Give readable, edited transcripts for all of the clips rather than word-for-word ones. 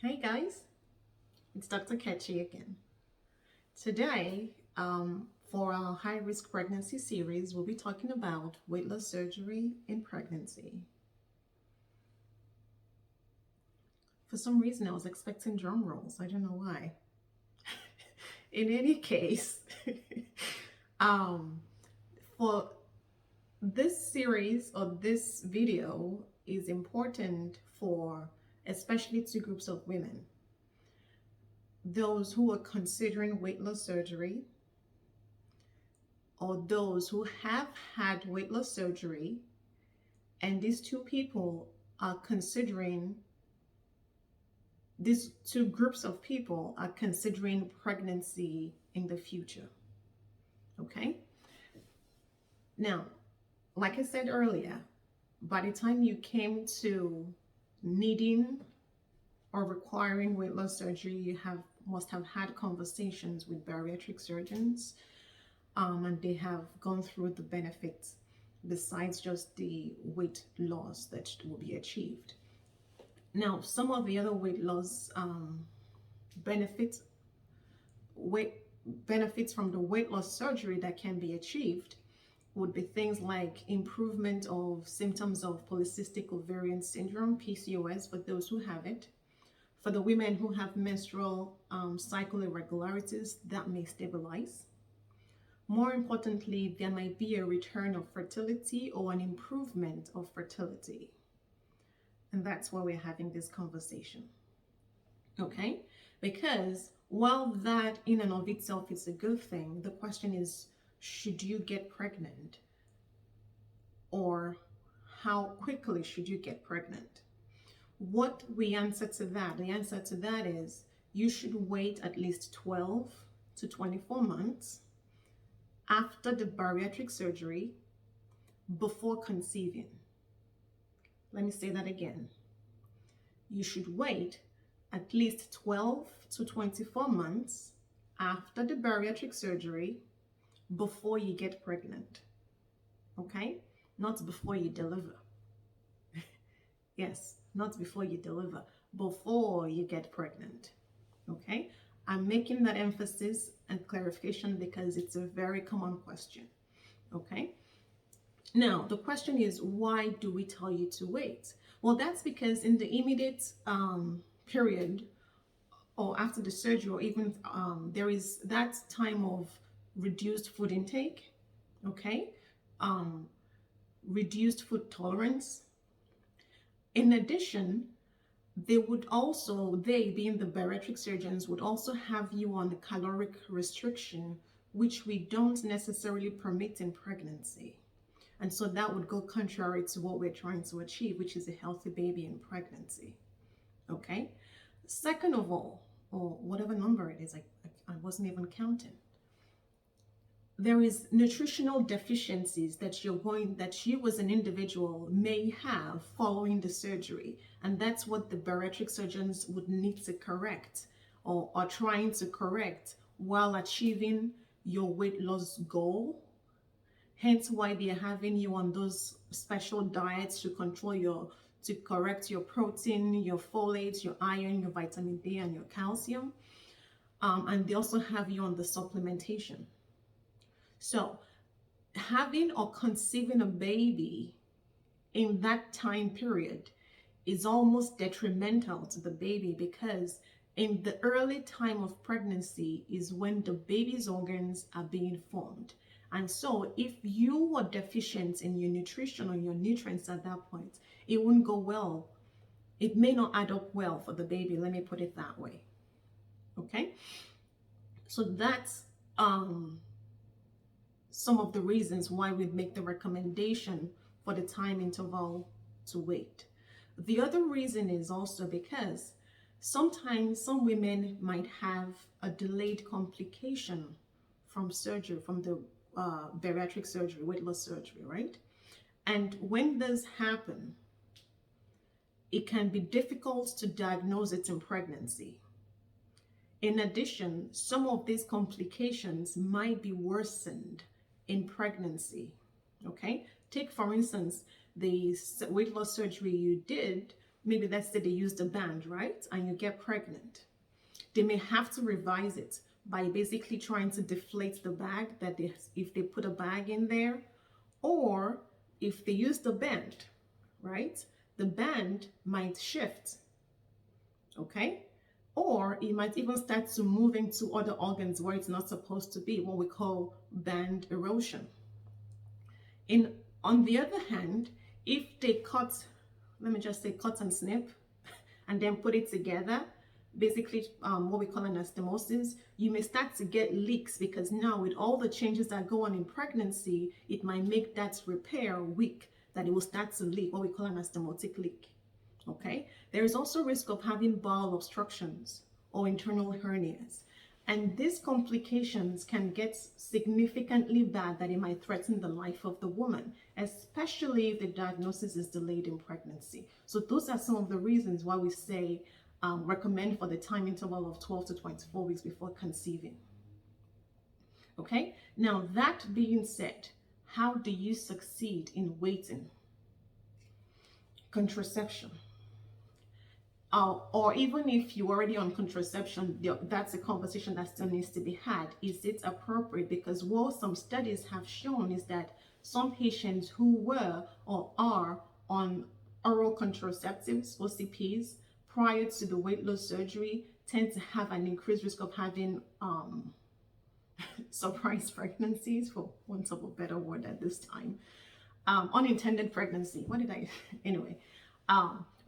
Hey guys, it's Dr. Ketchy again. Today, for our high risk pregnancy series, we'll be talking about weight loss surgery in pregnancy. For some reason, I was expecting drum rolls. I don't know why. In any case, um, for this series or this video is important for especially two groups of women: those who are considering weight loss surgery or those who have had weight loss surgery, and these two people are considering, these two groups of people are considering pregnancy in the future. Okay? Now, like I said earlier, by the time you came to needing or requiring weight loss surgery, you must have had conversations with bariatric surgeons, and they have gone through the benefits besides just the weight loss that will be achieved. Now, some of the other weight loss benefits, weight benefits from the weight loss surgery that can be achieved would be things like improvement of symptoms of polycystic ovarian syndrome, PCOS, for those who have it. For the women who have menstrual cycle irregularities, that may stabilize. More importantly, there might be a return of fertility or an improvement of fertility. And that's why we're having this conversation. Okay? Because while that in and of itself is a good thing, the question is, should you get pregnant? Or how quickly should you get pregnant? What we answer to that? The answer to that is you should wait at least 12 to 24 months after the bariatric surgery before conceiving. Let me say that again. You should wait at least 12 to 24 months after the bariatric surgery before you get pregnant. Okay? Not before you deliver. Yes, not before you deliver, before you get pregnant. Okay? I'm making that emphasis and clarification because it's a very common question. Okay? Now, the question is, why do we tell you to wait? Well, that's because in the immediate period or after the surgery, or even there is that time of reduced food intake, okay? Reduced food tolerance. In addition, they being the bariatric surgeons, would also have you on a caloric restriction, which we don't necessarily permit in pregnancy. And so that would go contrary to what we're trying to achieve, which is a healthy baby in pregnancy. Okay? Second of all, or whatever number it is, I wasn't even counting. There is nutritional deficiencies that you as an individual may have following the surgery. And that's what the bariatric surgeons would need to correct or are trying to correct while achieving your weight loss goal. Hence why they're having you on those special diets to correct your protein, your folate, your iron, your vitamin D, and your calcium. And they also have you on the supplementation. So having or conceiving a baby in that time period is almost detrimental to the baby, because in the early time of pregnancy is when the baby's organs are being formed. And so if you were deficient in your nutrition or your nutrients at that point, it wouldn't go well. It may not add up well for the baby. Let me put it that way. Okay? So that's some of the reasons why we make the recommendation for the time interval to wait. The other reason is also because sometimes some women might have a delayed complication from surgery, from the bariatric surgery, weight loss surgery, right? And when this happens, it can be difficult to diagnose it in pregnancy. In addition, some of these complications might be worsened in pregnancy. Okay? Take, for instance, the weight loss surgery you did maybe let's say they use the band, right? And you get pregnant. They may have to revise it by basically trying to deflate the bag that if they put a bag in there, or if they use the band, right? The band might shift, okay? Or it might even start to move into other organs where it's not supposed to be, what we call band erosion. On the other hand, if they cut, let me just say cut and snip, and then put it together, basically what we call anastomosis, you may start to get leaks, because now with all the changes that go on in pregnancy, it might make that repair weak, that it will start to leak, what we call anastomotic leak. Okay, there is also risk of having bowel obstructions or internal hernias. And these complications can get significantly bad, that it might threaten the life of the woman, especially if the diagnosis is delayed in pregnancy. So those are some of the reasons why we say recommend for the time interval of 12 to 24 weeks before conceiving. Okay, now that being said, how do you succeed in waiting? Contraception. Or even if you're already on contraception, that's a conversation that still needs to be had. Is it appropriate? Because what some studies have shown is that some patients who were or are on oral contraceptives, OCPs, prior to the weight loss surgery tend to have an increased risk of having surprise pregnancies, for want of a better word at this time. Unintended pregnancy. What did I, anyway.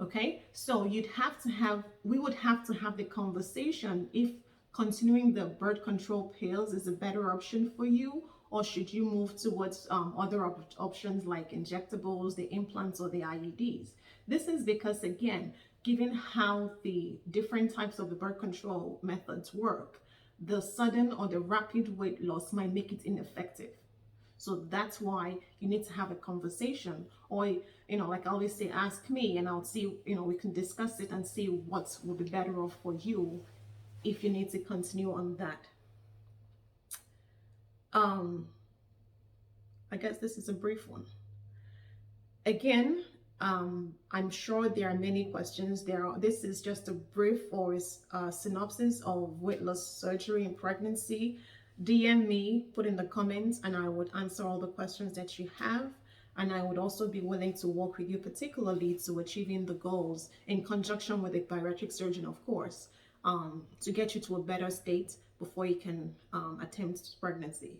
Okay, so we would have to have the conversation if continuing the birth control pills is a better option for you, or should you move towards other options like injectables, the implants, or the IUDs. This is because, again, given how the different types of the birth control methods work, the sudden or the rapid weight loss might make it ineffective. So that's why you need to have a conversation, or, like I always say, ask me and I'll see, we can discuss it and see what will be better off for you if you need to continue on that. I guess this is a brief one. Again, I'm sure there are many questions. This is just a brief or synopsis of weight loss surgery in pregnancy. DM me, put in the comments, and I would answer all the questions that you have. And I would also be willing to work with you, particularly to achieving the goals in conjunction with a bariatric surgeon, of course, to get you to a better state before you can attempt pregnancy.